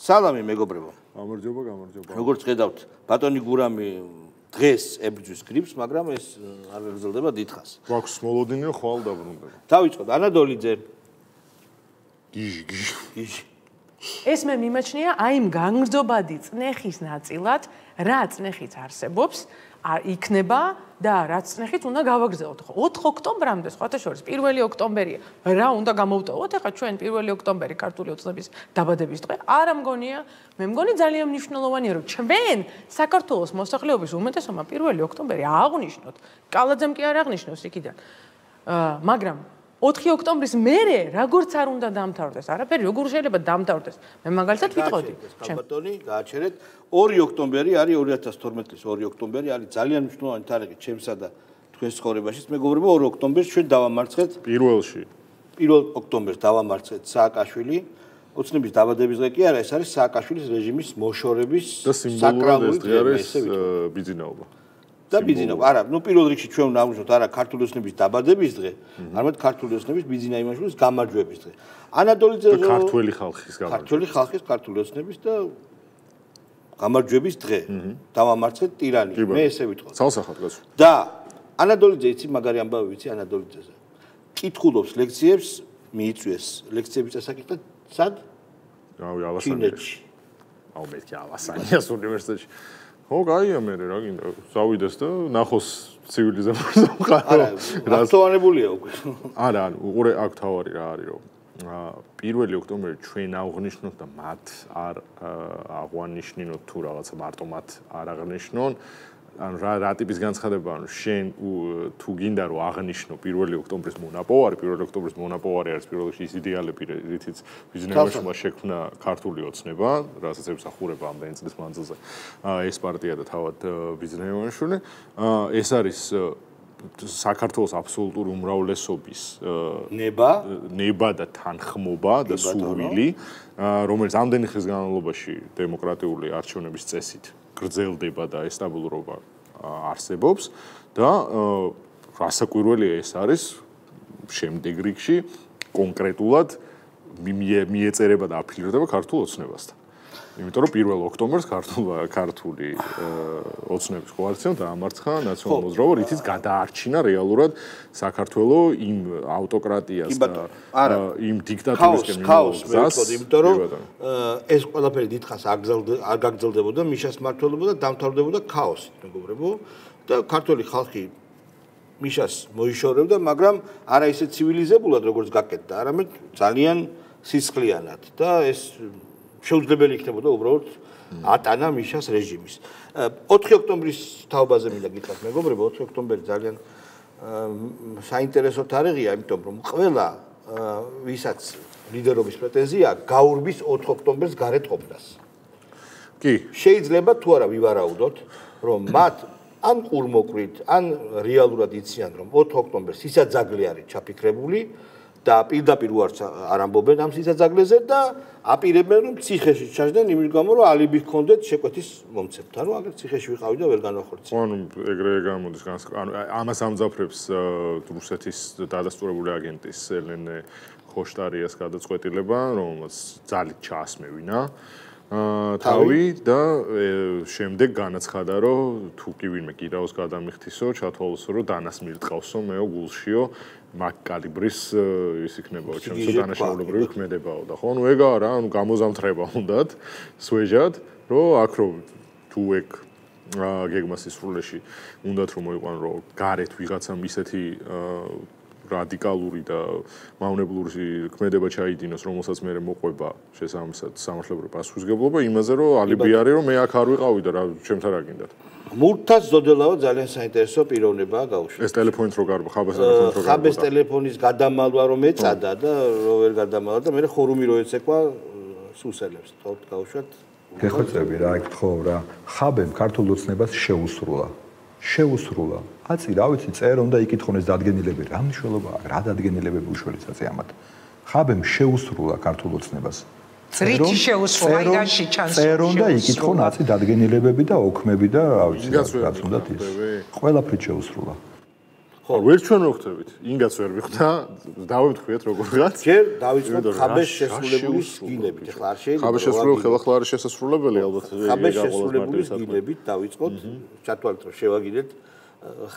სალამი მეგობრებო. გამარჯობა. როგორც ხედავთ, ბატონი გურამი დღეს ებრძვის გრიპს, მაგრამ ეს არ გრძელდება დიდხანს. გვაქვს მოლოდინი ხვალ დაბრუნდება. დავიწყოთ ანადოლიძე. გიჟი. ეს მე მიმაჩნია აი იმ განგრძობადი წნეხის ნაწილად, რა წნეხიც არსებობს, იქნება და რა წნეხიც უნდა გავაგრძელოთ. 4 ოქტომბრამდე, სხვათა შორის 1 ოქტომბერია. რა უნდა გამოვტოვოთ? ახლა ჩვენ 1 ოქტომბერი ქართული ოცნების დაბადების დღე. არა მგონია, მე მგონი ძალიან მნიშვნელოვანია, რომ ჩვენ საქართველოს მოსახლეობის უმეტესობა 1 ოქტომბერი აღნიშნოთ. კალაძემ კი არ აღნიშნოს იქიდან. მაგრამ 4 ოქტომბრის მერე როგორც არ უნდა დამთავრდეს, არაფერი როგორ შეიძლება დამთავრდეს. მე მაგალითად ვიტყოდი. ბატონი, გააჩერეთ 2 ოქტომბერი არის 2012 წლის 2 ოქტომბერი არის ძალიან მნიშვნელოვანი თარიღი ჩემსა და თქვენს ცხოვრებაში. მეგობრებო, 2 ოქტომბერს ჩვენ დავამარცხეთ პირველში. 1 ოქტომბერს დავამარცხეთ სააკაშვილი. ოცნების დაბადების დღე კი არა, ეს არის სააკაშვილის რეჟიმის მოშორების საკრალური დღე არის ბიძინაობა. და ბიძინაობა. არა, ნუ პირველ რიგში ჩვენ ნავნიშნოთ არა ქართული ოცნების დაბადების დღე, არამედ ქართული ოცნების ბიძინა იმაშვილის გამარჯვების დღე. ანადოლიძე ქართველი ხალხის გამარჯვება. ქართველი ხალხის ქართული ოცნების და გამარჯვების დღე. დავამარცხეთ ტირანი. მე ესე ვიტყოდი. ცალსახად გასულ. და ანადოლიძე იცი მაგარი ამბავი ვიცი ანადოლიძეზე. კითხულობს ლექციებს, მიიწვიეს ლექციების დასაკითხად სად? რავი, ალასანიაში. აუ მეთქი ალასანიას უნივერსიტეტში. ხო, გაია მე რა გინდა. წავიდეს და ნახოს ცივილიზაციას მხარო. არა, გასწავლებულია უკვე. არა, უყურე აქ თავარი რა არის რომ 1 ოქტომბერი ჩვენ აღნიშნოთ და მათ არ აღვანიშნინოთ თუ რაღაცა მარტო მათ არ აღნიშნონ. ანუ რა ტიპის განცხადება ანუ შენ თუ გინდა რომ აღნიშნო 1 ოქტომბრის მონაპოვარი 1 ოქტომბრის მონაპოვარი არის პირველ რიგში ის იდეალები რითიც ბიზნესმა შექმნა ქართული ოცნება რასაც ემსახურება ამდენი წლის მანძილზე ეს პარტია და თავად ბიზნესმენები ეს არის საქართველოს აბსოლუტური უმრავლესობის ნება და თანხმობა და სურვილი რომელიც ამდენი ხნის განმავლობაში დემოკრატიული არჩევნების წესით გრძელდება და ეს სტაბილურობა არსებობს და რასაკვირველია ეს არის შემდეგ რიგში კონკრეტულად მიეწერება და აფილირდება ქართულ ოცნებასთან. იმიტომ რომ 1 ოქტომბერს ქართული ოცნების კოალიციამ დაამარცხა ნაციონალურ მოძრაობა, რითიც გადაარჩინა რეალურად საქართველოს იმ ავტოკრატიას და იმ დიქტატურისკენ მიმოვლას. იმიტომ რომ ეს ყველაფერი დიდხანს არ გაგრძელდებოდა მიშას მმართველობა და დამთავრდებოდა ქაოსით, მეგობრებო. და ქართული ხალხი მიშას მოიშორებდა, მაგრამ არა ისე ცივილიზებულად, როგორც გაკეთდა, არამედ ძალიან სისხლიანად და ეს შეუძლებელი იქნებოდა უბრალოდ ატანა მიშას რეჟიმის. 4 ოქტომბრის თაობაზე მინდა გითხრათ, მეგობრებო, 4 ოქტომბერი ძალიან საინტერესო თარიღია, იმიტომ რომ ყველა ვისაც ლიდერობის პრეტენზია გაურბის 4 ოქტომბერს გარეთ ყოფნას. კი, შეიძლება თუ არა ვივარაუდოთ, რომ მათ ან ყურმოკვით, ან რეალურად იციან, რომ 4 ოქტომბერს სისაძაგლე არის ჩაფიქრებული და პირდაპირ უარს არ ამბობენ ამ სისაძაგლეზე და აპირებენ რომ ციხეში ჩაჯდნენ იმის გამო რომ ალიbi ჰქონდეთ შეკვეთის მომცემთან რომ აგერ ციხეში ვიყავი და ვერ განვახორციელე. ანუ ეგრე გამოდის ანუ ამას ამძაფრებს რუსეთის დადასტურებული აგენტის ელენე ხოშტარიას გადაწყვეტილება რომელსაც ძალით ჩაასმევინა თავი და შემდეგ განაცხადა რომ თუ კი ვინმე კიდაოს გადამიხთისო ჩათვალოსო რომ დანას მირტყავსო მეო გულშიო მაგ კალიბრის ის იქნებაო ჩემსო დანაშაულებრივი ქმედებაო და ხო ნუ ეგ არა ანუ გამოზამთრება უნდათ სვეჟად რომ აქ რომ თუ ეგ გეგმას სისრულეში უნდათ რომ მოიყვანო რომ გარეთ ვიღაცამ ისეთი რადიკალური და მავნებლური ქმედება ჩაიდინოს, რომელსაც მე მოყვება შესაბამისად სამართლებრივი პასუხისმგებლობა იმაზე, რომ ალიbi არის, რომ მე აქ არ ვიყავი და რა ჩემთან რა გინდათ. მურთაც ზოდელავა ძალიან საინტერესო პიროვნებაა გაუშვით. ეს ტელეფონით რო გარბა, ხაბეს ტელეფონით რო გარბა. ხაბეს ტელეფონის გადამალვა რომ ეწადა და რო ვერ გადამალვა და მე ხორუმი რო ეცეკვა სუსელებს, თქო გაუშვით. გეხოცები რა, იქ თქო რა, ხაბემ ქართულ ოცნებას შეუსრულა. აცი რა ვიცი წერ უნდა იკითხონ ეს დადგენილები რა მნიშვნელობა აქვს რა დადგენილებები უშველის აცი ამათ ხაბემ შეუსრულა ქართულ ოცნებას წრითი შეუსრულა იგაში ჩანს წერ უნდა იკითხონ აცი დადგენილებები და ოქმები და რა ვიცი რაც უნდა ის ყველაფრით შეუსრულა ვერ ჩვენ რო ხდებით, ინგაც ვერ ვიხდა, დავემთხვიეთ როგორღაც. ჯერ დავიწყოთ ხაბეს შესრულებული სკილებით. ეხლა არ შეიძლება. ხაბეს შესრულებული ხელახლა არ არის შესასრულებელი ალბათ. ხაბეს შესრულებული სკილებით დავიწყოთ, ჩათვალეთ რომ შევაგიდეთ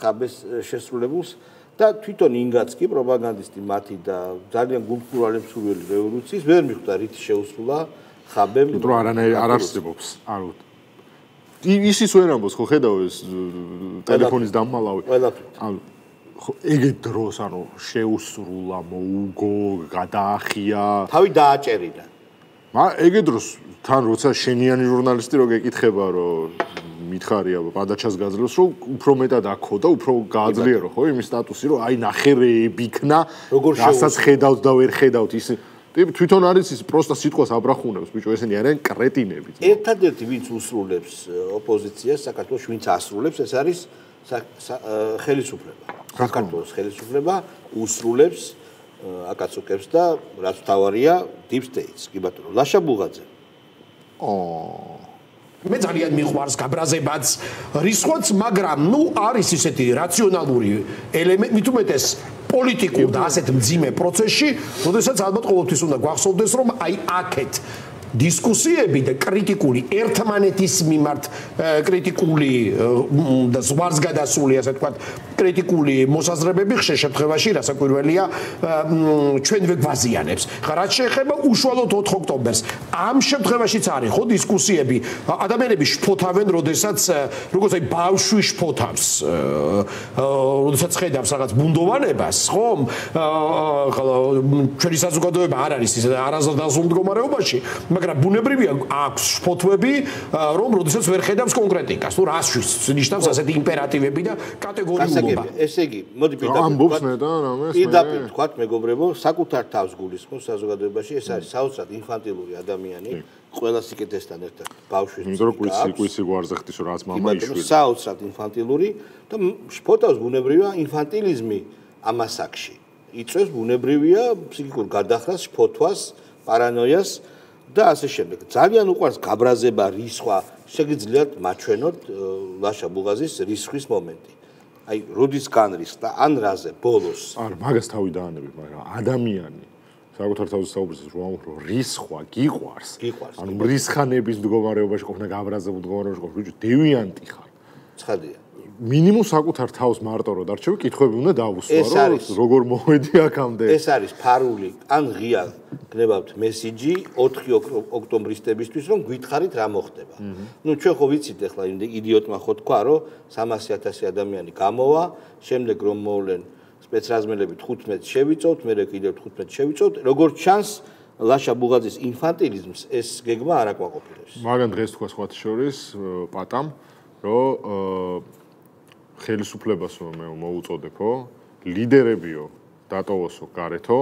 ხაბეს შესრულებულს და თვითონ ინგაც კი პროპაგანდისტი მათი და ძალიან გულმხრივალი მსურველი რევოლუციის ვერ მიხვდა რით შეუსრულა ხაბემ. რომ არანაირი არ არსებობს. ანუ ისიც ვერ ამბობს ხო ხედავ ეს ტელეფონის დამმალავი. ანუ ეგეთ დროს ანუ შეუსრულა, მოუგო, გადაახია. თავი დააჭერინა. ეგეთ დროს თან როცა შენიანი ჟურნალისტი რო გეკითხება რომ მითხარია პადაჩას გაძლევს რომ უფრო მეტად აქო და უფრო გააძლიერო ხო იმის სტატუსი რომ აი ნახერეები იქნა რასაც ხედავთ და ვერ ხედავთ ის თვითონ არის ის პროსტა სიტყვას აბრახუნებს ბიჭო ესენი არიან კრეტინები ერთადერთი ვინც უსრულებს ოპოზიციას საქართველოს ვინც ასრულებს ეს არის ხელისუფლება საქართველოს ხელისუფლება უსრულებს აკაცუკებს და რაც თავარია deep states კი ბატონო ლაშა ბუღაძე მე ძალიან მიყვარს გაბრაზებაც რისხვაც მაგრამ ნუ არის ისეთი რაციონალური ელემენტი მით უმეტეს პოლიტიკურ და ასეთ მძიმე პროცესში როდესაც ალბათ ყოველთვის უნდა გვახსოვდეს რომ აი აქეთ დისკუსიები და კრიტიკული ერთმანეთის მიმართ კრიტიკული და ზღვარს გადასული ასე ვთქვათ კრიტიკული მოსაზრებები ხშირ შემთხვევაში რასაკვირველია ჩვენ ვეგვაზიანებს. ხა რაც შეეხება უშუალოდ 4 ოქტომბერს ამ შემთხვევაშიც არის ხო დისკუსიები ადამიანები შფოთავენ როდესაც როგორც აი ბავშვი შფოთავს როდესაც ხედავს რაღაც ბუნდოვანებას ხომ ჩვენი საზოგადოება არ არის ისე არაზრდასრულ მდგომარეობაში მაგრამ ბუნებრივია აქვს შფოთვები რომ როდესაც ვერ ხედავს კონკრეტიკას თუ რას ნიშნავს ასეთი იმპერატივები და კატეგორიულობა ესე იგი მოდი პირდაპირ ვთქვათ მეგობრებო საკუთარ თავს გულისხმობს საზოგადოებაში ეს არის საოცრად ინფანტილური ადამიანი ყველა სიკეთესთან ერთად ბავშვის იმიტომ რომ კვიცი გვარზე ხდის რომ რაც მამა იშვილი საოცრად ინფანტილური და შფოთავს ბუნებრივია ინფანტილიზმი ამასაკში იწვევს ბუნებრივია ფსიქიკურ გადახრას შფოთვას პარანოიას და ასე შემდეგ. ძალიან უყვარს გაბრაზება, რისხვა, შეგიძლიათ მაჩვენოთ ლაშა ბუღაზის რისხვის მომენტი. აი, როდის განრისხდა და ან რაზე ბოლოს. არა, მაგას თავი დაანები, მაგრამ ადამიანი საკუთარ თავზე საუბრობს რომ რისხვა გიყვარს. ანუ რისხანების მდგომარეობაში ყოფნა გაბრაზებულ მდგომარეობაში ყოფნა, ბიჭო, დევიანტი ხარ. ცხადია. მინიმუმ საკუთარ თავს მარტო რო დარჩევი, კითხვები უნდა დავუსვა, რომ როგორ მოვედი აქამდე. ეს არის ფარული, ან ღია გნებავთ მესიჯი 4 ოქტომბრისტებისთვის, რომ გითხარით რა მოხდება. ნუ ჩვენ ხო ვიცით ახლა იდიოტმა ხო თქვა, რომ 300,000 ადამიანი გამოვა, შემდეგ რომ მოვლენ სპეცრაზმელები 15 შევიწოვთ, მე კიდევ 15 შევიწოვთ, როგორც ჩანს ლაშა ბუღაძის ინფანტილიზმს ეს გეგმა არ აკმაყოფილებს. მაგან დღეს თქვა სხვათა შორის პატამ, რომ ხელისუფლებას მე მოუწოდებო, ლიდერებიო დატოვოსო გარეთო,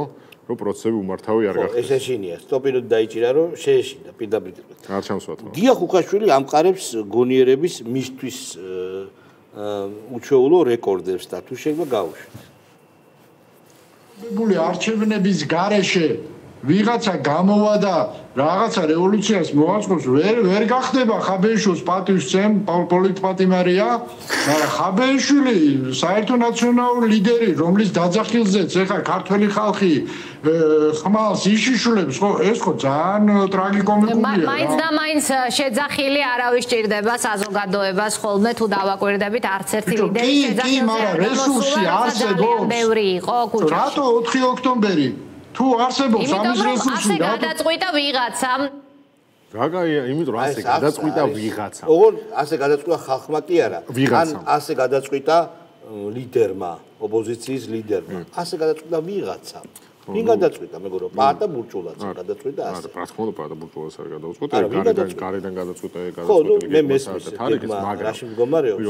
რომ პროცესები უმართავი არ გახდეს. ეს ეშინია, სტოპინოდ დაიჭირა, რომ შეეშინდა პირდაპირ. არ ჩამსვათ. გია ხუხაშვილი ამყარებს გონიერების მისთვის უჩვეულო რეკორდებს და თუ შეიძლება გაუშვით. ბული არჩევნების გარეშე ვიღაცა გამოვა და რაღაცა რევოლუციას მოაწყობს ვერ გახდება ხაბეიშვილს პატივსცემ პოლიტპატიმარია მაგრამ ხაბეიშვილი საერთო ნაციონალური ლიდერი რომლის დაძახილზეც ეხა ქართველი ხალხი ხმალს იშიშულებს ხო ეს ხო ძალიან ტრაგიკომიკურია მაინც და მაინც შეძახილი არავის ჭირდება საზოგადოებას ხოლმე თუ დავაკვირდებით არც ერთი ლიდერი შეძახილზე მაგრამ რესურსი არსებობს ბევრი იყო ქუჩაში რატო 4 ოქტომბერი თუ არსებობს ამის რესურსი ასე გადაწყვიტა ვიღაცამ რაგაია იმიტომ რომ ასე გადაწყვიტა ვიღაცამ ოღონ ასე გადაწყვიტა ხალხმა კი არა ან ასე გადაწყვიტა ლიდერმა ოპოზიციის ლიდერმა ასე გადაწყვიტა ვიღაცამ ვინ გადაწყვიტა მეგობრებო პაატა ბურჭულაძე გადაწყვიტა ასე რა თქმა უნდა პაატა ბურჭულაძე არ გადაწყვიტა გარედან გადაწყვიტა მე მესმის რაში მდგომარეობს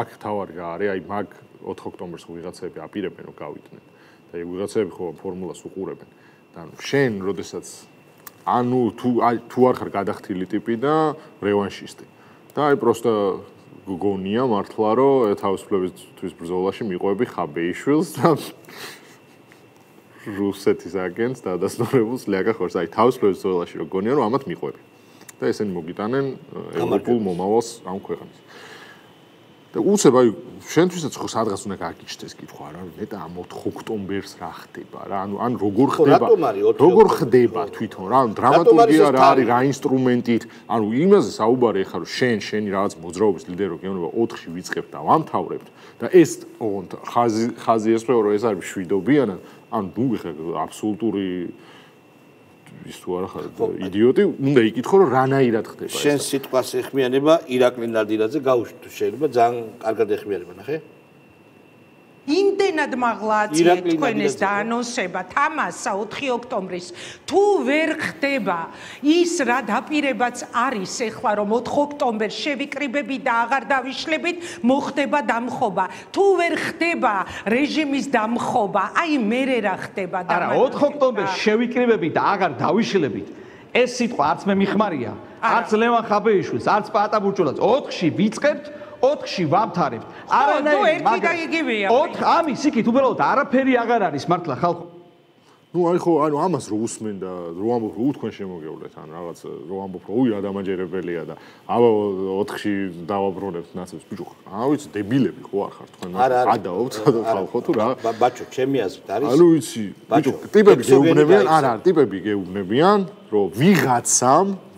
აქ თავარი რა არის აი მაგ 4 ოქტომბერს ვიღაცები აპირებენ რომ გავიდნენ და ეგ ვიღაცები ხო ფორმულას უყურებენ და შენ როდესაც ანუ თუ არ ხარ გადახთილი ტიპი და რევანშისტი და აი პროსტა გონია მართლა რომ თავისუფლებისთვის ბრძოლაში მიყვები ხაბეიშვილს და რუსეთის აგენტს და დასწორებულს ლეაკა ხორს აი თავისუფლების ბრძოლაში რომ გონია რომ ამათ მიყვები და ესენი მოგიტანენ ევროპულ მომავალს ამ ქვეყანას და უცებ აი შენთვისაც ხო სადღაც უნდა გაგიჩნდეს კითხვა რა ნეტა ამ 4 ოქტომბერს რა ხდება რა ან როგორ ხდება თვითონ რა დრამატურგია რა არის რა ინსტრუმენტით ანუ იმაზე საუბარი ეხლა რომ შენი რაღაც მოძრაობის ლიდერი გეუბნება 4-ში ვიწყებთ და ვამთავრებთ და ეს ოღონდ ხაზი ესწრება რომ ეს არის მშვიდობიანად ან ნუ ეხლა აბსოლუტური ის თუ არა ხარ იდიოტი უნდა იკითხო რომ რანაირად ხდება ეს შენ სიტყვას ეხმიანება ირაკლი ნადირაძე გაუშვით შეიძლება ძალიან კარგად ეხმიანება ნახე იმდენად მაღლაა თქვენ ეს დაანონსება თამასა 4 ოქტომბრის თუ ვერ ხდება ის რა დაპირებაც არის ეხლა რომ 4 ოქტომბერს შევიკრიბებით და აღარ დავიშლებით მოხდება დამხობა თუ ვერ ხდება რეჟიმის დამხობა აი მერე რა ხდება და არა 4 ოქტომბერს შევიკრიბებით და აღარ დავიშლებით ეს სიტყვა არც მე მიხმარია არც ლევან ხაბეიშვილს არც პატა ბურჭულაძე 4-ში ვიწყებთ 4-ში ვამთავრებთ. არანაირი ერთი და იგივეა. 4 ამის იქით უბრალოდ არაფერი აღარ არის მართლა ხალხო. ნუ აი ხო ანუ ამას რო უსმენ და რო ამბობ რო თქვენ შემოგევლეთ ან რაღაც რო ამბობ რო უი რა დამაჯერებელია და აბა 4-ში დავაბრუნებთ ნაცებს ბიჭო რა ვიცი დებილები ხო არ ხარ თქვენ ადაობთ ხალხო თუ რა ბაჭო ჩემი აზრით არის ანუ ვიცი ბიჭო ტიპები გეუბნებიან არა ტიპები გეუბნებიან რომ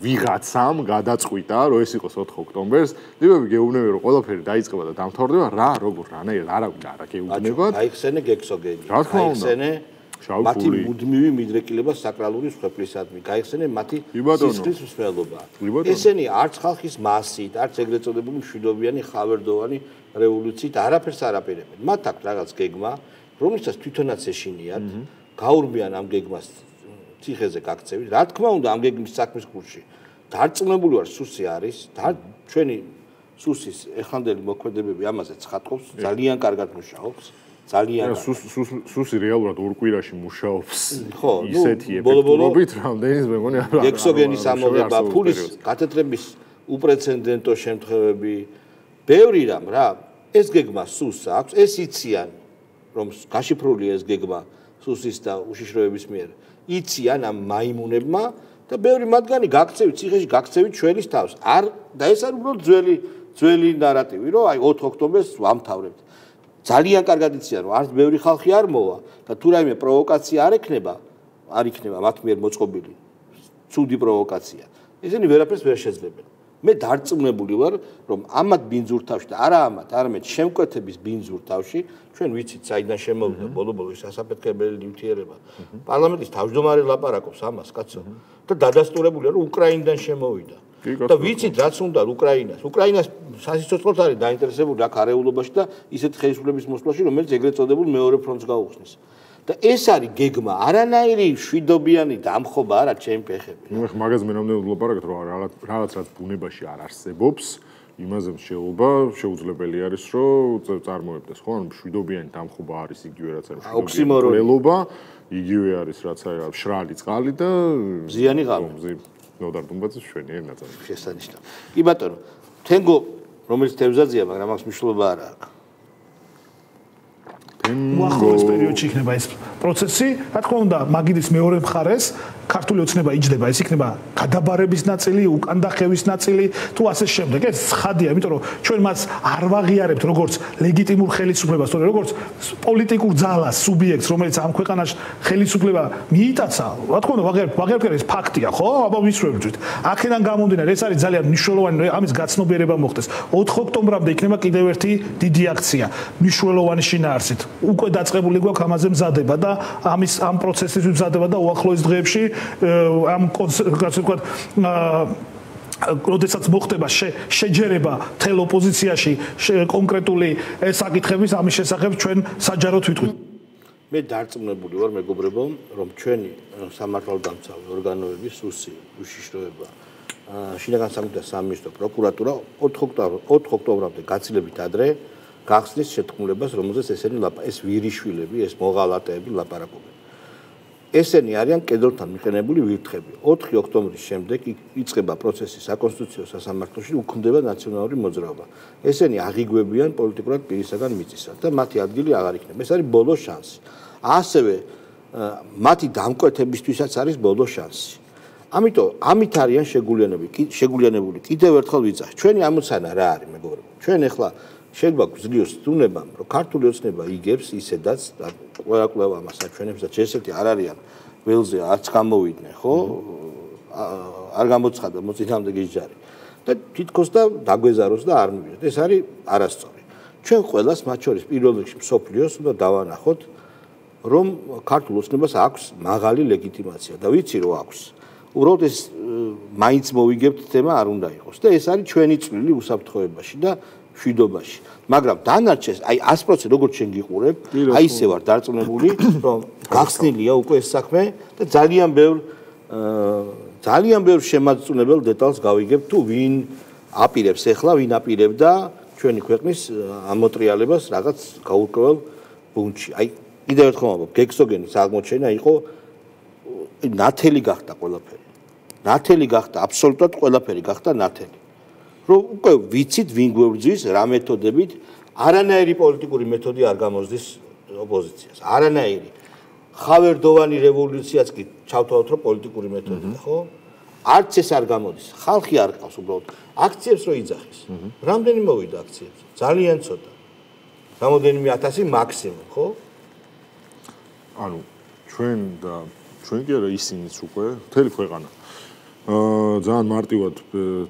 ვიღაცამ გადაწყვიტა რომ ეს იყოს 4 ოქტომბერს ტიპები გეუბნებიან რომ ყველაფერი დაიწყება და დამთავრდება რა როგორ რანაირად არა გეუბნებათ აიხსენე გექსოგენი რა თქმა უნდა აიხსენე მათი მუდმივი მიდრეკილება საკრალური სოფლისადმი გაიხსენე მათი სისხლის მსვლელობა ესენი არც ხალხის მასით არც ეგრეთ წოდებული მშვიდობიანი ხავერდოვანი რევოლუციით არაფერს არაპირებენ მათ აქვს რაღაც გეგმა რომელსაც თვითონაც ეშინიათ გაურბიან ამ გეგმას ციხეზე გაქცევით რა თქმა უნდა ამ გეგმის საქმის კურსში დარწმუნებული ვარ სუსი არის ჩვენი სუსის ეხანდელი მოქმედებები ამაზე ცხადყოფს ძალიან კარგად მუშაობს ძალიან სუსი რეალურად ორ კვირაში მუშაობს ისეთი ეფექტურობით რამდენის მეგონი არა ექსოგენის ამოღება ფულის გათეთრების უპრეცედენტო შემთხვევები ბევრი რამ რა ეს გეგმა სუსს აქვს ეს იციან რომ გაშიფრულია ეს გეგმა სუსის და უშიშროების მიერ იციან ამ მაიმუნებმა და ბევრი მათგანი გაქცევით ციხეში გაქცევით ჩვენის თავს არ და ეს არის უბრალოდ ძველი ნარატივი რომ აი 4 ოქტომბერს ვამთავრებთ ძალიან კარგად იციან რომ არც ბევრი ხალხი არ მოვა და თუ რაიმე პროვოკაცია არ იქნება მათ მიერ მოწყობილი ცუდი პროვოკაცია ესენი ვერაფერს ვერ შეძლებენ მე დარწმუნებული ვარ რომ ამათ ბინძურ თავში და არა ამათ არამედ შემკვეთების ბინძურ თავში ჩვენ ვიცით საიდან შემოვიდა ბოლო-ბოლო ის ასაფეთქებელი ნივთიერება პარლამენტის თავმჯდომარე ლაპარაკობს ამას კაცო და დადასტურებულია რომ უკრაინიდან შემოვიდა და ვიცით რაც უნდა უკრაინას სასიცოცხლოდ არის დაინტერესებული აქ არეულობაში და ისეთ ხელისუფლების მოსვლაში რომელიც ეგრეთ წოდებულ მეორე ფრონტს გაუხსნის და ეს არის გეგმა არანაირი მშვიდობიანი დამხობა არა ჩემი ფეხები ნუ ახ მაგაზე მე ნამდვილად ვლაპარაკობ რომ რაღაც ბუნებაში არ არსებობს იმაზე შეუძლებელი არის რომ წარმოებდეს ხო ანუ მშვიდობიანი დამხობა არის იგივე რაც არის მშვიდობიანობა იგივე არის რაც არის შრალი წყალი და მზიანი ღამე ნოდარ ბუმბაძის შვენიერი ნაწილი შესანიშნავი კი ბატონო თენგო რომელიც თევზაძია მაგრამ აქვს მნიშვნელობა არა აქვს უახლოეს პერიოდში იქნება ეს პროცესი რა თქმა უნდა მაგიდის მეორე მხარეს ქართული ოცნება იჯდება ეს იქნება გადაბარების ნაწილი უკან დახევის ნაწილი თუ ასე შემდეგ ეს ცხადია იმიტომ რომ ჩვენ მას არ ვაღიარებთ როგორც ლეგიტიმურ ხელისუფლებას თორე როგორც პოლიტიკურ ძალას სუბიექტს რომელიც ამ ქვეყანაში ხელისუფლება მიიტაცა რა თქმა უნდა ვაღიარებთ ეს ფაქტია ხო აბა ვისვევთ აქედან გამომდინარე ეს არის ძალიან მნიშვნელოვანი ამის გაცნობიერება მოხდეს 4 ოქტომბრამდე იქნება კიდევ ერთი დიდი აქცია მნიშვნელოვანი შინაარსით უკვე დაწყებული გვაქვს ამაზე მზადება და ამ პროცესის მზადება და უახლოეს დღეებში ამ ასე ვთქვათ როდესაც მოხდება შეჯერება თელ ოპოზიციაში კონკრეტული საკითხების ამის შესახებ ჩვენ საჯაროდ ვიტყვით მე დარწმუნებული ვარ მეგობრებო რომ ჩვენი სამართალდამცავი ორგანოები სუსი უშიშროება შინაგან საქმეთა სამინისტრო პროკურატურა 4 ოქტომბრამდე გაცილებით ადრე გახსნის შეთქმულებას რომელზეც ესენი ეს ვირიშვილები ეს მოღალატეები ლაპარაკობენ ესენი არიან კედელთან მიყენებული ვირთხები 4 ოქტომბრის შემდეგ იწყება პროცესი საკონსტიტუციო სასამართლოში უქმდება ნაციონალური მოძრაობა ესენი აღიგვებიან პოლიტიკურად პირისაგან მიწისად და მათი ადგილი აღარ იქნება ეს არის ბოლო შანსი ასევე მათი დამკვეთებისთვისაც არის ბოლო შანსი ამიტომ ამით არიან შეგულიანებული კიდევ ერთხელ ვიძახ ჩვენი ამოცანა რა არის მეგობრებო ჩვენ ახლა შეიძლება გძლიოს თუნებამ, რომ ქართული ოცნება იგებს ისედაც ყველა კვლევა ამას აჩვენებს და ესეთი არ არიან ველზე არც გამოვიდნენ, ხო? არ გამოცხადა მოწინააღმდეგე ჯარი. და თითქოს და დაგვეზაროს და არ მივიდეთ. ეს არის არასწორი. ჩვენ ყველას მათ შორის პირველ რიგში მსოფლიოს უნდა დავანახოთ, რომ ქართულ ოცნებას აქვს მაღალი ლეგიტიმაცია და ვიცი რომ აქვს. უბრალოდ ეს მაინც მოვიგებთ თემა არ უნდა იყოს და ეს არის ჩვენი წვლილი უსაფრთხოებაში და მშვიდობაში. მაგრამ დანარჩენს, აი 100% როგორც შენ გიყურებ, აი ისე ვარ დარწმუნებული, რომ გახსნილია უკვე ეს საქმე და ძალიან ბევრ შემაძუნებელ დეტალს გავიგებ თუ ვინ აპირებს ახლა, ვინ აპირებდა ჩვენი ქვეყნის ამოტრიალებას რაღაც გაურკვეველ პუნქტში. აი კიდევ ერთხელ ვამბობ, გექსოგენის აღმოჩენა იყო ნათელი გახდა ყველაფერი. ნათელი გახდა, აბსოლუტურად ყველაფერი გახდა ნათელი. რომ უკვე ვიცით ვინ გვერძვის რა მეთოდებით, არანაირი პოლიტიკური მეთოდი არ გამოსდის ოპოზიციას. არანაირი. ხავერდოვანი რევოლუციაც კი ჩავთავოთ რომ პოლიტიკური მეთოდია, ხო? არც ეს არ გამოდის. ხალხი არ ყავს უბრალოდ. აქციებს რო იძახის. რამდენი მოვიდა აქციებს? ძალიან ცოტა. რამოდენიმე 1000 მაქსიმუმ, ხო? ანუ ჩვენ კი არა ისინიც უკვე მთელი ქვეყანა ძალიან მარტივად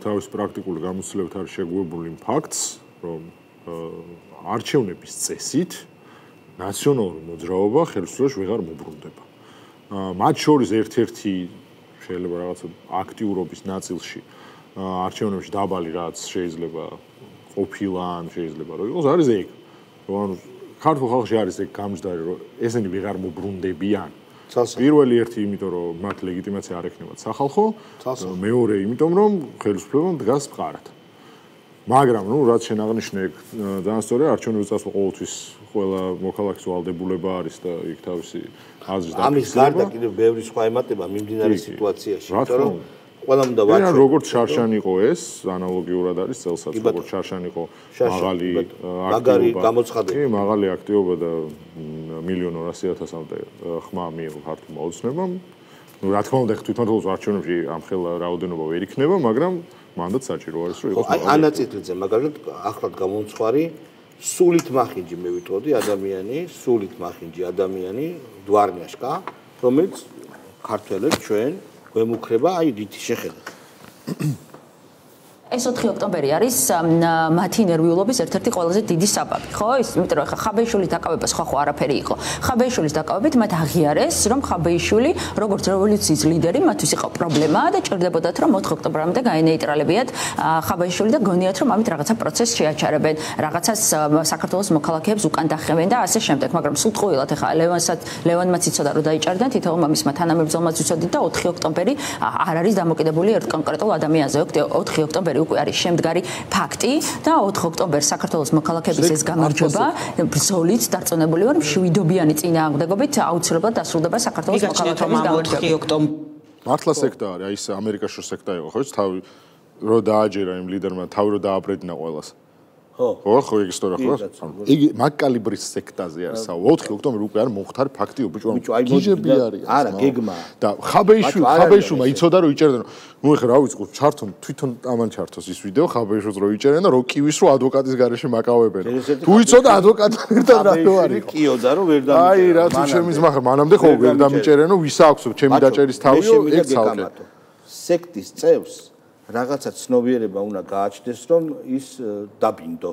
თავის პრაქტიკული გამოცდილებით არის შეგუებული იმ ფაქტს, რომ არჩევნების წესით ნაციონალური მოძრაობა ხელისუფლებაში ვეღარ მობრუნდება. მათ შორის ერთ-ერთი შეიძლება რაღაცა აქტიურობის ნაწილში არჩევნებში დაბალი რაც შეიძლება ყოფილა ან შეიძლება რომ იყოს არის ეგ. ანუ ქართულ ხალხში არის ეგ გამჯდარი რომ ესენი ვეღარ მობრუნდებიან. პირველი ერთი იმიტომ რომ მათ ლეგიტიმაცია არ ექნებათ სახალხო, მეორე იმიტომ რომ ხელისუფლებამ დგას მყარად. მაგრამ ნუ რაც შენ აღნიშნე ეგ ძალიან სწორია, არჩევნების წასვლა ყოველთვის ყველა მოქალაქის ვალდებულება არის და იქ თავისი აზრის დაფიქსირება. ამის გარდა კიდევ ბევრი სხვა ემატება მიმდინარე სიტუაციაში, იმიტომ რომ ყველამ უნდა ვაჩვენოთ. როგორც შარშან იყო ეს, ანალოგიურად არის წელსაც, როგორც შარშან იყო მაგარი გამოცხადება. კი, მაღალი აქტივობა და 1,200,000-მდე ხმა მიიღო ქართულმა ოცნებამ. ნუ რა თქმა უნდა, თვითონ თავს არჩევნებში ამ ხელა რაოდენობა ვერ იქნება, მაგრამ მანდაც საჭირო არის რომ იყოს. აი ანაწილზე მაგალითად ახლად გამომცხვარი სულით მახინჯი მე ვიტყოდი ადამიანი, სულით მახინჯი ადამიანი დვარნიაშკა, რომელიც ქართველებს ჩვენ გვემუქრება აი რითი შეხედათ. ეს 4 ოქტომბერი არის მათი ნერვიულობის ერთ-ერთი ყველაზე დიდი საბაბი, ხო? ის იმიტომ რომ ხაბეიშვილის დაკავება სხვა არაფერი იყო. ხაბეიშვილის დაკავებით მათ აღიარეს, რომ ხაბეიშვილი როგორც რევოლუციის ლიდერი მათთვის იყო პრობლემა და ჭირდებოდათ რომ 4 ოქტომბრამდე გაენეიტრალებიათ ხაბეიშვილი და გონიათ რომ ამით რაღაცა პროცესს შეაჩერებენ, რაღაცას საქართველოს მოქალაქეებს უკან დახევენ და ასე შემდეგ, მაგრამ სულტყუილად ახლა ლევანმაც იცოდა რომ დაიჭარდნენ, თითოეულ მამისმა თანამებრძოლმაც იცოდით და 4 ოქტომბერი არ არის დამოკიდებული ერთ კონკრეტულ ადამიანზე. 4 ოქტომბერი უკვე არის შემდგარი ფაქტი და 4 ოქტომბერს საქართველოს მოქალაქეების ეს გამარჯვება ბრძოლით დარწმუნებული ვარ მშვიდობიანი წინააღმდეგობით აუცილებლად დასრულდება საქართველოს მოქალაქეების გამარჯვება. 4 ოქტომბერი მართლა სექტა არის, აი ეს ამერიკაში სექტა იყო, ხო, თავი რო დააჯერა იმ ლიდერმა, თავი რო დააბრედინა ყველას. ხო, ეგ ისტორია ხო? იგი მაგკალიბრის სექტაზე არის, 4 ოქტომბერი უკვე არ მომხდარ ფაქტი, ბიჭო, გიჟები არის. არა, გეგმა. და ხაბეიშვილმა იცოდა რომ იჭერდნენ. ნუ ეხლა რა ვიცი, ჩართონ თვითონ ამან ჩართოს ის ვიდეო ხაბეიშვილს რო იჭერენ და რო კივის რო ადვოკატის გარეშე მაკავებენ. თუ იცოდა ადვოკატთან ერთად რატო არის? კიოდა რომ ვერ დამიჭერენ. აი რა თუ შემის მახა, მანამდე ხო ვერ დამიჭერენო, ვის აქვს ჩემი დაჭერის თავიო, ეგ ცალკე. სექტის წევს რაღაცა ცნობიერება უნდა გააჩნდეს, რომ ის დაბინდო.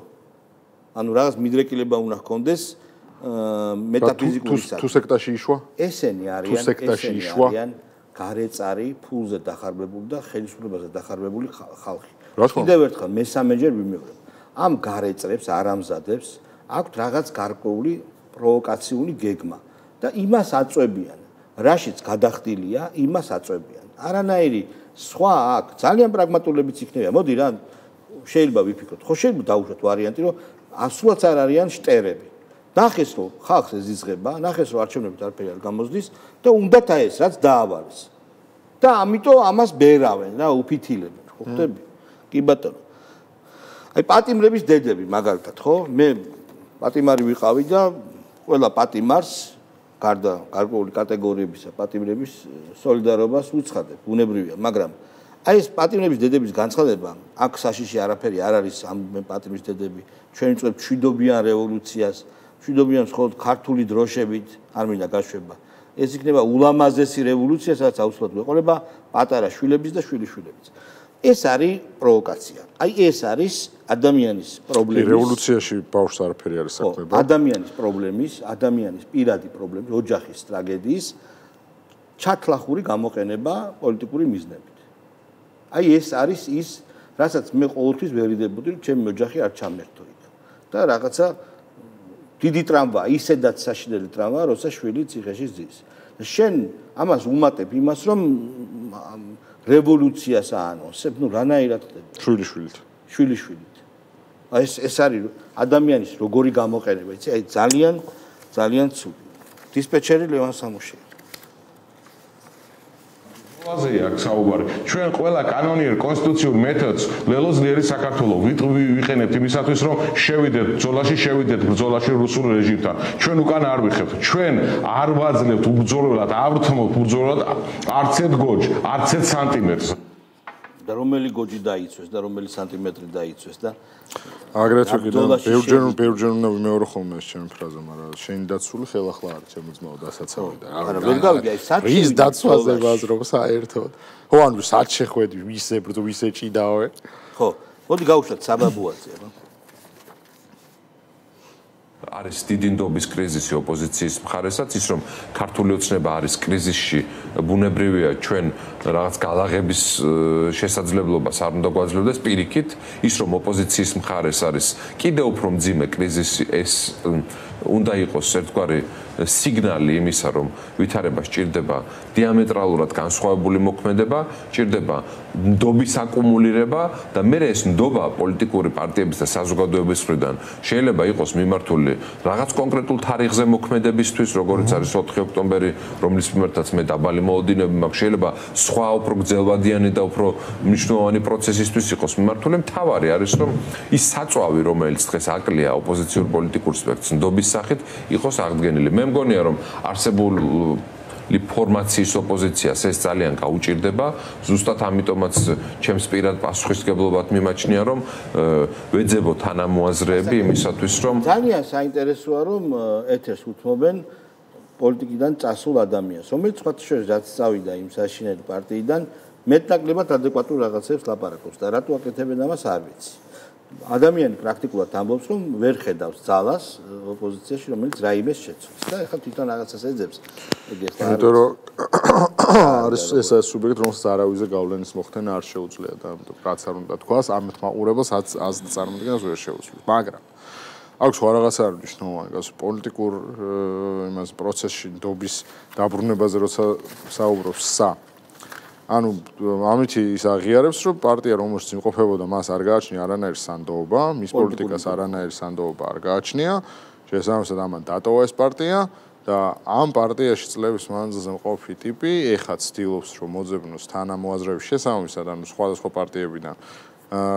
ანუ რაღაც მიდრეკილება უნდა ჰქონდეს მეტაფიზიკურისა. თუ სექტაში იშვა? ესენი არიან გარეწარი, ფულზე დახარბებული და ხელისუფლებაზე დახარბებული ხალხი. კიდევ ერთხელ მესამეჯერ ვიმეორებ. ამ გარეწრებს, არამზადებს აქვთ რაღაც გარკვეული პროვოკაციული გეგმა და იმას აწვევიან. რაშიც გადახდილია, იმას აწვევიან. არანაირი სხვა აქ ძალიან პრაგმატულებიც იქნება. მოდი რა შეიძლება ვიფიქროთ. ხო შეიძლება დავუშვათ ვარიანტი, რომ ასულაც არ არიან შტერები. ნახეს რომ ხალხს ეზიზღება, ნახეს რომ არჩევნებით არაფერი არ გამოსდის და უნდათ აი ეს რაც დაავალეს. და ამიტომ ამას ბერავენ და უფითილებენ, ხო ხტები? კი ბატონო. აი პატიმრების დედები მაგალითად, ხო? მე პატიმარი ვიყავი და ყველა პატიმარს გარკვეული კატეგორიებისა პატიმრების სოლიდარობას უცხადებ, ბუნებრივია, მაგრამ აი ეს პატიმრების დედების განცხადება, აქ საშიში არაფერი არ არის ამ პატიმრის დედები. ჩვენ ვწვევთ მშვიდობიან რევოლუციას, მშვიდობიან მხოლოდ ქართული დროშებით, არ მინდა გაშვება. ეს იქნება ულამაზესი რევოლუცია, სადაც აუცილებლად გვეყოლება პატარა შვილების და შვილიშვილების. ეს არის პროვოკაცია. აი ეს არის ადამიანის პრობლემის. რევოლუციაში ბავშვს არაფერი არის საქმე. ადამიანის პრობლემის, ადამიანის პირადი პრობლემის, ოჯახის ტრაგედიის ჩათლახური გამოყენება პოლიტიკური მიზნებით. აი ეს არის ის, რასაც მე ყოველთვის ვერიდებოდი, რომ ჩემი ოჯახი არ ჩამერთო იქ. და რაღაცა დიდი ტრამვა, ისედაც საშინელი ტრამვა, როცა შვილი ციხეში ზის. შენ ამას უმატებ იმას, რომ რევოლუციას აანონსებ, ნუ რანაირად ხდება? შვილიშვილით. შვილიშვილით. აი ეს არის ადამიანის როგორი გამოყენება, იცი? აი ძალიან ცუდი. დისპეჩერი ლევან სამუშია. აზე აქ საუბარი. ჩვენ ყველა კანონიერ კონსტიტუციურ მეთოდს ლელოზლიერი საქართველოს ვიყენებთ იმისათვის, რომ შევიდეთ ბრძოლაში, შევიდეთ ბრძოლაში რუსულ რეჟიმთან. ჩვენ უკან არ ვიხებთ. ჩვენ არ ვაძლევთ უბრძოლებლად, არ ვთმობთ უბრძოლებლად არც ერთ გოჯ, არც ერთ სანტიმეტრს. და რომელი გოჯი დაიცვეს და რომელი სანტიმეტრი დაიცვეს და აგრეთვე კიდევ ბევრჯერ უნდა ვიმეორო ხოლმე ეს ჩემი ფრაზა, მაგრამ შენი დაცული ხელახლა არის ჩემო ძმაო დასაცავი და არა ვერ გავიგე აი საჩი ვის დაცვაზე ვაზრობ საერთოდ ხო ანუ საჩ შეხვედი ვისე ბრძო ვისე ჭიდაოე ხო მოდი გავუშვათ საბაბუაძე რა არის დიდი ნდობის კრიზისი ოპოზიციის მხარესაც ის რომ ქართული ოცნება არის კრიზისში ბუნებრივია ჩვენ რაღაც გალაღების შესაძლებლობას არ უნდა გვაძლევდეს პირიქით ის რომ ოპოზიციის მხარეს არის კიდევ უფრო მძიმე კრიზისი ეს უნდა იყოს ერთგვარი სიგნალი იმისა რომ ვითარება სჭირდება დიამეტრალურად განსხვავებული მოქმედება სჭირდება ნდობის აკუმულირება და მე ეს ნდობა პოლიტიკური პარტიების და საზოგადოების მხრიდან შეიძლება იყოს მიმართული რაღაც კონკრეტულ თარიღზე მოქმედებისთვის როგორც არის 4 ოქტომბერი რომლის მიმართაც მე დაბალი მოლოდინები მაქვს შეიძლება სხვა უფრო გრძელვადიანი და უფრო მნიშვნელოვანი პროცესისთვის იყოს მიმართული მთავარი არის რომ ის საწვავი რომელიც დღეს აკლია ოპოზიციურ პოლიტიკურ სპექტრს ნდობის სახით იყოს აღდგენილი მე მგონია რომ არსებული ფორმაციის ოპოზიციას ეს ძალიან გაუჭირდება ზუსტად ამიტომაც ჩემს პირად პასუხისმგებლობად მიმაჩნია რომ ვეძებო თანამოაზრეები იმისათვის რომ ძალიან საინტერესოა რომ ეთერს უთმობენ პოლიტიკიდან წასულ ადამიანს რომელიც სხვა შორის რაც წავიდა იმ საშინელი პარტიიდან მეტნაკლებად ადეკვატურ რაღაცებს ლაპარაკობს და რატო აკეთებენ ამას არ ვიცი ადამიანი პრაქტიკულად ამბობს რომ ვერ ხედავს ძალას ოპოზიციაში რომელიც რაიმეს შეცვლის და ეხლა თვითონ რაღაცას ეძებს იმიტომ რომ არის ეს სუბიექტი რომელსაც არავის გავლენის მოხდენა არ შეუძლია და ამიტომ რაც არ უნდა თქვას ამით მაყურებელს ას წარმოადგენს ვერ შეუძლია მაგრამ აქვს სხვა რაღაცა არ მნიშვნელოვანი გასულ პოლიტიკურ იმას პროცესში ნდობის დაბრუნებაზე როცა საუბრობს ანუ ამითი ის აღიარებს რომ პარტია რომელშიც იმყოფებოდა მას არ გააჩნია არანაირი სანდოობა მის პოლიტიკას არანაირი სანდოობა არ გააჩნია შესაბამისად ამან დატოვა ეს პარტია და ამ პარტიაში წლების მანძილზე მყოფი ტიპი ეხლა ცდილობს რომ მოძებნოს თანამოაზრეების შესაბამისად ანუ სხვადასხვა პარტიებიდან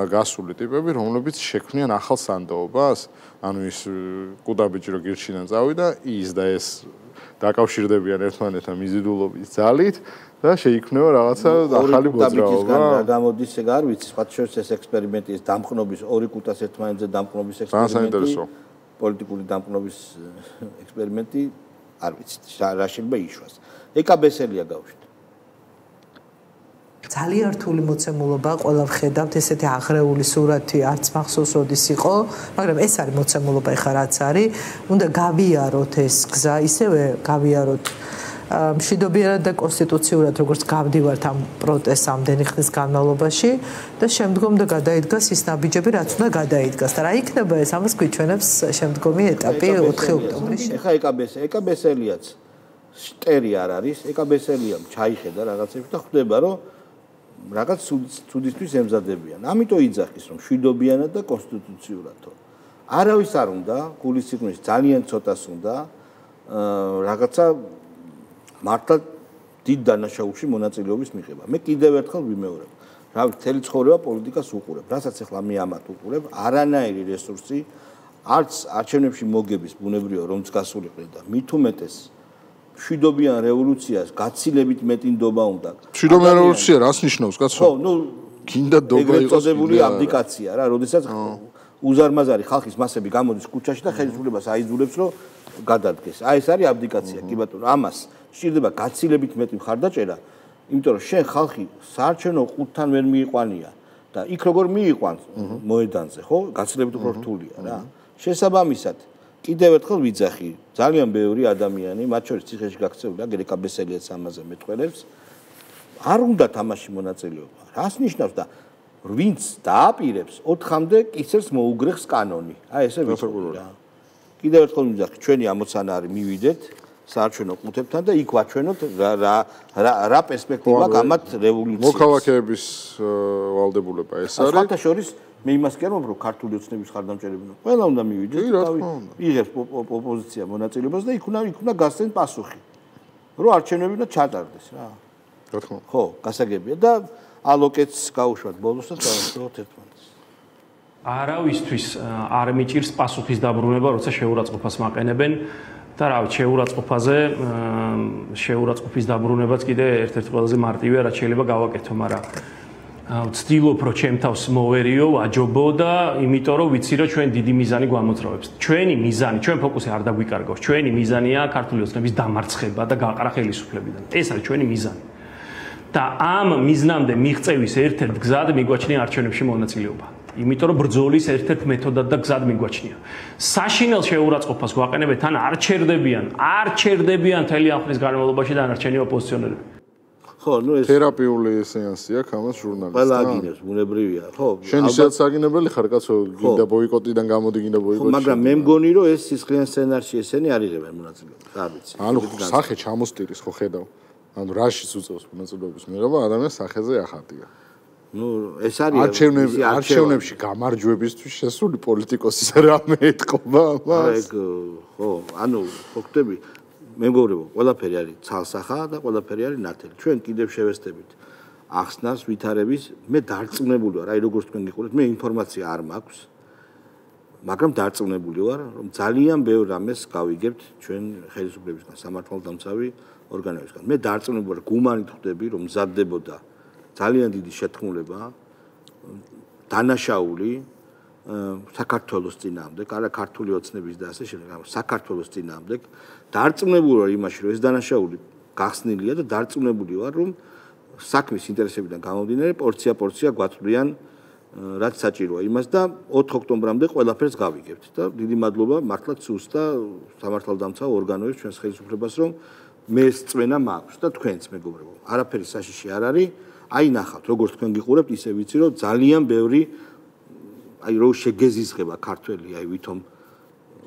გასული ტიპები რომლებიც შექმნიან ახალ სანდოობას ანუ ის კუდაბიჭი რო გირჩიდან წავიდა ის და ეს დაკავშირდებიან ერთმანეთთან მიზიდულობის ძალით და შეიქმნება რაღაცა ახალი მოძრაობა. გამოდის ეგ არ ვიცი, სხვა შორის ეს ექსპერიმენტი, ეს დამყნობის ორი კუტას ერთმანეთზე დამყნობის ექსპერიმენტი. პოლიტიკური დამყნობის ექსპერიმენტი არ ვიცი, რა შეიძლება იშვას. ეკაბესელია გავშვით. ძალიან რთული მოცემულობა, ყველა ვხედავთ, ესეთი აღრეული სურათი არც მახსოვს როდის იყო, მაგრამ ეს არის მოცემულობა ეხლა რაც არის, უნდა გავიაროთ ეს გზა, ისევე გავიაროთ მშვიდობიანად და კონსტიტუციურად როგორც გავდივართ ამ პროტესტს ამდენი ხნის განმავლობაში და შემდგომ და გადაიდგას ის ნაბიჯები რაც უნდა გადაიდგას და რა იქნება ეს ამას გვიჩვენებს შემდგომი ეტაპი 4 ოქტომბრის ეხა ეკაბესელიაც შტერი არ არის ეკაბესელიამ ჩაიხედა რაღაცები და ხვდება რომ რაღაც ცუდისთვის ემზადებიან ამიტომ იძახის რომ მშვიდობიანად და კონსტიტუციურადო არავის არ უნდა გულის სიღრმის ძალიან ცოტას უნდა რაღაცა მართლა დიდ დანაშაულში მონაწილეობის მიღება. მე კიდევ ერთხელ ვიმეორებ. რა მთელი ცხოვრება პოლიტიკას უყურებ. რასაც ახლა მე ამათ უყურებ, არანაირი რესურსი არც არჩევნებში მოგების ბუნებრივია რომც გასულიყრე და მით უმეტეს მშვიდობიან რევოლუციას გაცილებით მეტი ნდობა უნდა. მშვიდობიან რევოლუცია რას ნიშნავს, კაცო? ხო, ნუ გინდა ნდობა იყოს. ეგრეთ წოდებული აბდიკაცია რა, როდესაც უზარმაზარი ხალხის მასები გამოდის ქუჩაში და ხელისუფლებას აიძულებს, რომ გადადგეს. აი ეს არის აბდიკაცია, კი ბატონო, ამას სჭირდება გაცილებით მეტი მხარდაჭერა, იმიტომ რომ შენ ხალხი საარჩევნო ყუთთან ვერ მიიყვანია და იქ როგორ მიიყვანს მოედანზე, ხო? გაცილებით უფრო რთულია რა. შესაბამისად, კიდევ ერთხელ ვიძახი, ძალიან ბევრი ადამიანი, მათ შორის ციხეში გაქცეული და გერეკა ბესელიაც ამაზე მეტყველებს, არ უნდა თამაში მონაწილეობა. რას ნიშნავს და ვინც დააპირებს 4-მდე კისერს მოუგრეხს კანონი. აი ესე ვიცხო რა. კიდევ ერთხელ ვიძახი, ჩვენი ამოცანა არის მივიდეთ საარჩევნო ყუთებთან და იქ ვაჩვენოთ რა პერსპექტივა გამათ რევოლუციას. მოქალაქეების ვალდებულება ეს არის. ხალხთა შორის მე იმას კი არ მომბრო ქართული ოცნების ხარდამჭერები. ყველა უნდა მივიდეს და იღებს ოპოზიცია მონაწილეობას და იქ უნდა გასცენ პასუხი. რომ არჩევნები უნდა ჩატარდეს რა. რა თქმა უნდა. ხო, გასაგებია და ალოკეთს გაუშვათ ბოლოს და გავასწოროთ ერთმანეთს. არავისთვის არ მიჭირს პასუხის დაბრუნება, როცა შეურაცხყოფას მაყენებენ და რა ვიცი, შეურაცხყოფის დაბრუნებაც კიდე ერთ-ერთი ყველაზე მარტივია, რაც შეიძლება გავაკეთო, მაგრამ ვცდილობ, რომ ჩემ თავს მოვერიო, ვაჯობო და იმიტომ რომ ვიცი, რომ ჩვენ დიდი მიზანი გვამოძრავებს. ჩვენი მიზანი, ჩვენ ფოკუსი არ დაგვიკარგავს. ჩვენი მიზანია ქართული ოცნების დამარცხება და გაყრა ხელისუფლებიდან. ეს არის ჩვენი მიზანი. და ამ მიზნამდე მიღწევის ერთ-ერთ გზად მიგვაჩნია არჩევნებში მონაწილეობა. იმიტომ რომ ბრძოლის ერთ-ერთ მეთოდად და გზად მიგვაჩნია. საშინელ შეურაცხყოფას გვაყენებენ, თან არ ჩერდებიან მთელი ამ ხნის განმავლობაში დანარჩენი ოპოზიციონერები. ხო, ნუ ეს თერაპიული სეანსია ამას ჟურნალისტს. ყველა აგინებს, ბუნებრივია, ხო. შენ ისაც აგინებელი ხარ, კაცო, გინდა ბოიკოტიდან გამოდი, გინდა ბოიკოტი. მაგრამ მე მგონი რომ ეს სისხლიან სცენარში ესენი არ იღებენ მონაწილეობას, რა ვიცი. ანუ სახე ჩამოსტირის ხო ხედავ. ანუ რაშიც უწევს მონაწილეობის მიღება ადამიანს სახეზე ახატია. ნუ ეს არის არჩევნებში გამარჯვებისთვის შესული პოლიტიკოსის რამე ეთყობა ამას. ხო, ანუ ხოქტები მე მგონია ყველაფერი არის ცალსახა და ყველაფერი არის ნათელი. ჩვენ კიდევ შევესწრებით ახსნას ვითარების, მე დარწმუნებული ვარ, აი როგორც თქვენ გიყურეთ, მე ინფორმაცია არ მაქვს. მაგრამ დარწმუნებული ვარ, რომ ძალიან ბევრ რამეს გავიგებთ ჩვენ ხელისუფლებისგან, სამართალდამცავი ორგანოებისგან. მე დარწმუნებული ვარ, გუმანით ხვდები, რომ მზადდებოდა ძალიან დიდი შეთქმულება დანაშაული საქართველოს წინააღმდეგ, არა ქართული ოცნების და ასე შემდეგ, მაგრამ საქართველოს წინააღმდეგ. დარწმუნებული ვარ იმაში, რომ ეს დანაშაული გახსნილია და დარწმუნებული ვარ, რომ საქმის ინტერესებიდან გამომდინარე პორცია გვაწვდიან რაც საჭიროა იმას და 4 ოქტომბრამდე ყველაფერს გავიგებთ და დიდი მადლობა მართლაც სულს და სამართალდამცავ ორგანოებს ჩვენს ხელისუფლებას რომ მე ეს წვენა მაქვს და თქვენც მეგობრებო არაფერი საშიში არ არის აი ნახავთ როგორც თქვენ გიყურებთ ისე ვიცი რომ ძალიან ბევრი აი რო შეგეზიზღება ქართველი აი ვითომ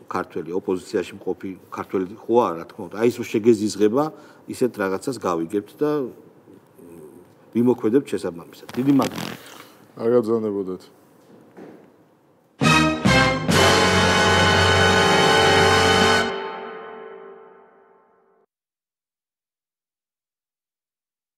ქართველი ოპოზიციაში მყოფი ქართველი ხო არა რა თქმა უნდა აი ეს რო შეგეზიზღება ისეთ რაღაცას გავიგებთ და ვიმოქმედებთ შესაბამისად დიდი მადლობა არ გაგზავნებოდეთ